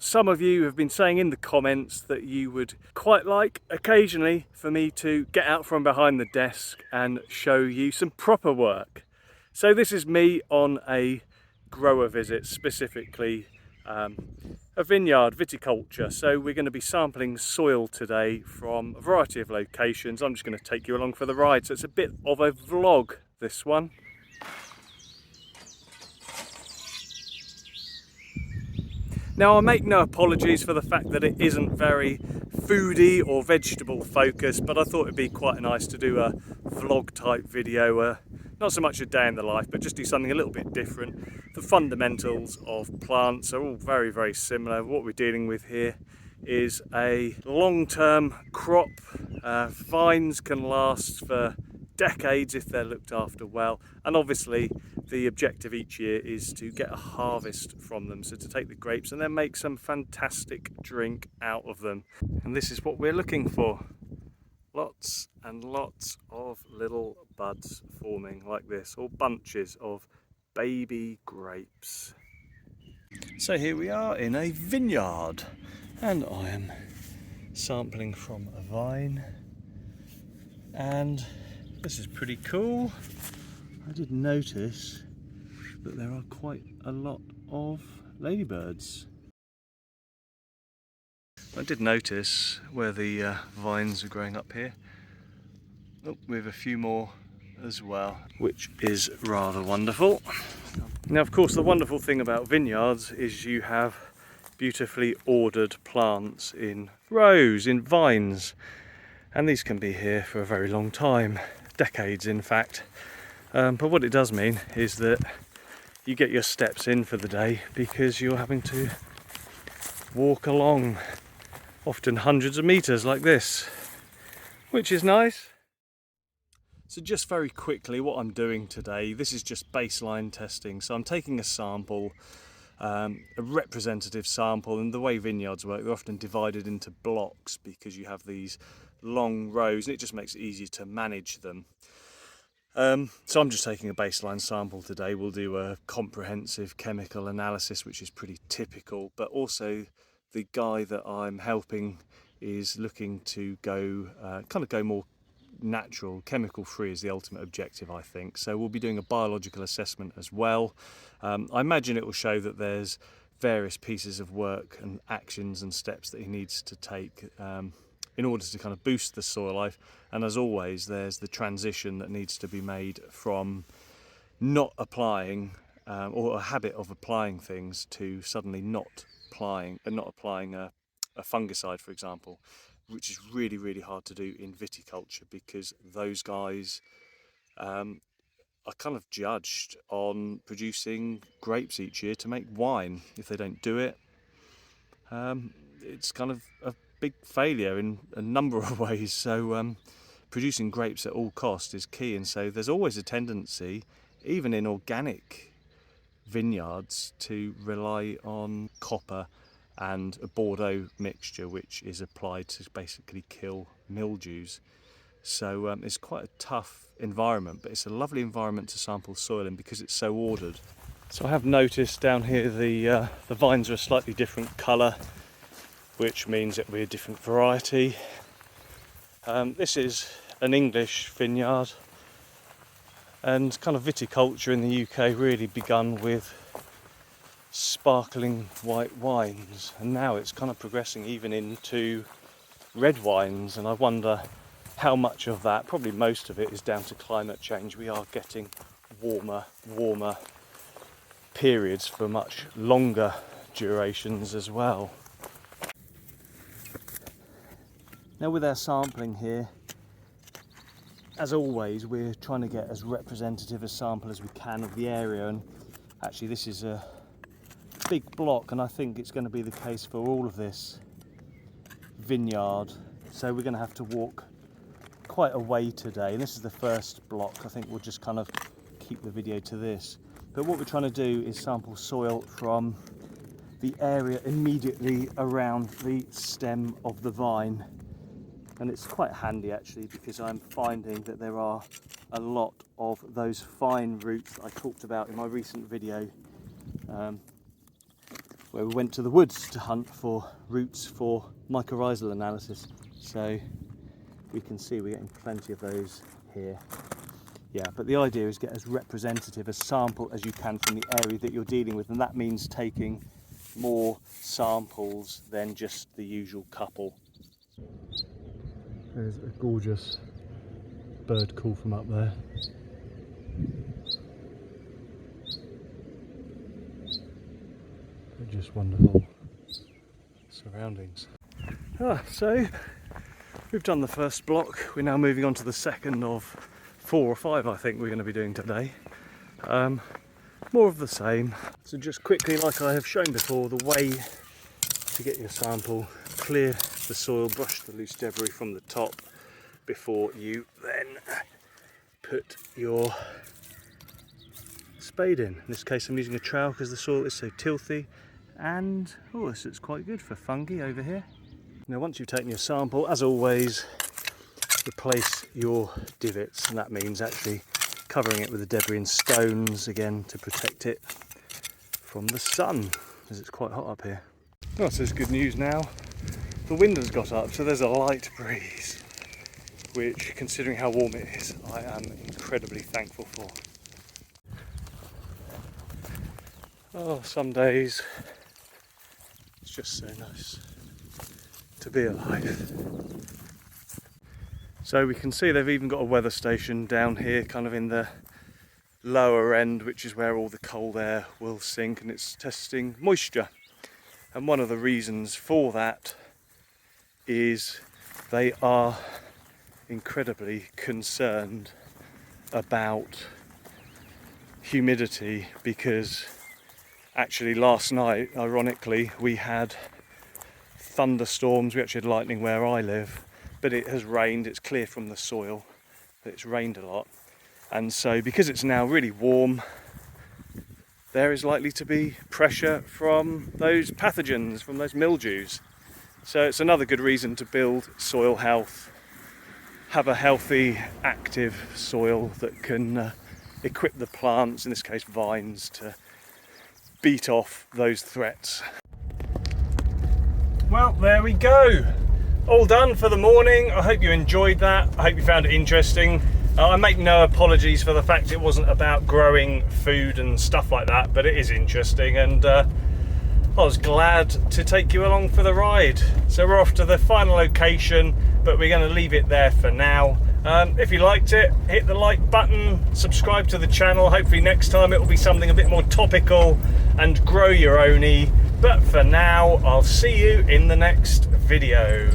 Some of you have been saying in the comments that you would quite like occasionally for me to get out from behind the desk and show you some proper work. So this is me on a grower visit, specifically a vineyard, viticulture. So we're going to be sampling soil today from a variety of locations. I'm just going to take you along for the ride. So it's a bit of a vlog, this one. Now I make no apologies for the fact that it isn't very foodie or vegetable focused, but I thought it'd be quite nice to do a vlog type video, not so much a day in the life, but just do something a little bit different. The fundamentals of plants are all very, very similar. What we're dealing with here is a long-term crop. Vines can last for decades if they're looked after well, and obviously the objective each year is to get a harvest from them, so to take the grapes and then make some fantastic drink out of them. And this is what we're looking for. Lots and lots of little buds forming like this, or bunches of baby grapes. So here we are in a vineyard, and I am sampling from a vine, and this is pretty cool. I did notice that there are quite a lot of ladybirds. I did notice where the vines are growing up here. Oh, we have a few more as well, which is rather wonderful. Now, of course, the wonderful thing about vineyards is you have beautifully ordered plants in rows, in vines, and these can be here for a very long time, decades in fact. But what it does mean is that you get your steps in for the day, because you're having to walk along often hundreds of meters like this, which is nice. So just very quickly, what I'm doing today, this is just baseline testing. So I'm taking a sample, a representative sample, and the way vineyards work, they're often divided into blocks because you have these long rows and it just makes it easier to manage them. So I'm just taking a baseline sample today. We'll do a comprehensive chemical analysis, which is pretty typical, but also the guy that I'm helping is looking to go go more natural, chemical free is the ultimate objective, I think. So we'll be doing a biological assessment as well. I imagine it will show that there's various pieces of work and actions and steps that he needs to take in order to kind of boost the soil life. And as always, there's the transition that needs to be made from not applying or a habit of applying things to suddenly not applying a fungicide, for example, which is really, really hard to do in viticulture, because those guys are kind of judged on producing grapes each year to make wine. If they don't do it, it's kind of a big failure in a number of ways. So producing grapes at all costs is key, and so there's always a tendency, even in organic vineyards, to rely on copper and a Bordeaux mixture, which is applied to basically kill mildews. So it's quite a tough environment, but it's a lovely environment to sample soil in because it's so ordered. So I have noticed down here the vines are a slightly different colour, which means it'll be a different variety. This is an English vineyard, and kind of viticulture in the UK really begun with sparkling white wines, and now it's kind of progressing even into red wines, and I wonder how much of that, probably most of it, is down to climate change. We are getting warmer periods for much longer durations as well. Now with our sampling here, as always, we're trying to get as representative a sample as we can of the area, and actually this is a big block, and I think it's going to be the case for all of this vineyard. So we're going to have to walk quite a way today, and this is the first block. I think we'll just kind of keep the video to this. But what we're trying to do is sample soil from the area immediately around the stem of the vine. And it's quite handy actually, because I'm finding that there are a lot of those fine roots that I talked about in my recent video, where we went to the woods to hunt for roots for mycorrhizal analysis. So we can see we're getting plenty of those here. Yeah, but the idea is get as representative a sample as you can from the area that you're dealing with, and that means taking more samples than just the usual couple. There's a gorgeous bird call from up there. They're just wonderful surroundings. So we've done the first block. We're now moving on to the second of 4 or 5 I think we're going to be doing today. More of the same. So just quickly, like I have shown before, the way to get your sample: clear the soil, brush the loose debris from the top before you then put your spade in. In this case I'm using a trowel because the soil is so tilthy, and oh, this looks quite good for fungi over here. Now once you've taken your sample, as always, replace your divots, and that means actually covering it with the debris and stones again to protect it from the sun, as it's quite hot up here. Oh, so there's good news now. The wind has got up, so there's a light breeze, which, considering how warm it is, I am incredibly thankful for. Oh, some days it's just so nice to be alive. So we can see they've even got a weather station down here, kind of in the lower end, which is where all the cold air will sink, and it's testing moisture. And one of the reasons for that is they are incredibly concerned about humidity, because actually last night, ironically, we had thunderstorms. We actually had lightning where I live, but it has rained. It's clear from the soil that it's rained a lot, and so because it's now really warm, there is likely to be pressure from those pathogens, from those mildews. So it's another good reason to build soil health, have a healthy, active soil that can equip the plants, in this case vines, to beat off those threats. Well, there we go. All done for the morning. I hope you enjoyed that. I hope you found it interesting. I make no apologies for the fact it wasn't about growing food and stuff like that, but it is interesting, and I was glad to take you along for the ride. So we're off to the final location, but we're going to leave it there for now. If you liked it, hit the like button, subscribe to the channel. Hopefully next time it will be something a bit more topical and grow your own-y. But for now, I'll see you in the next video.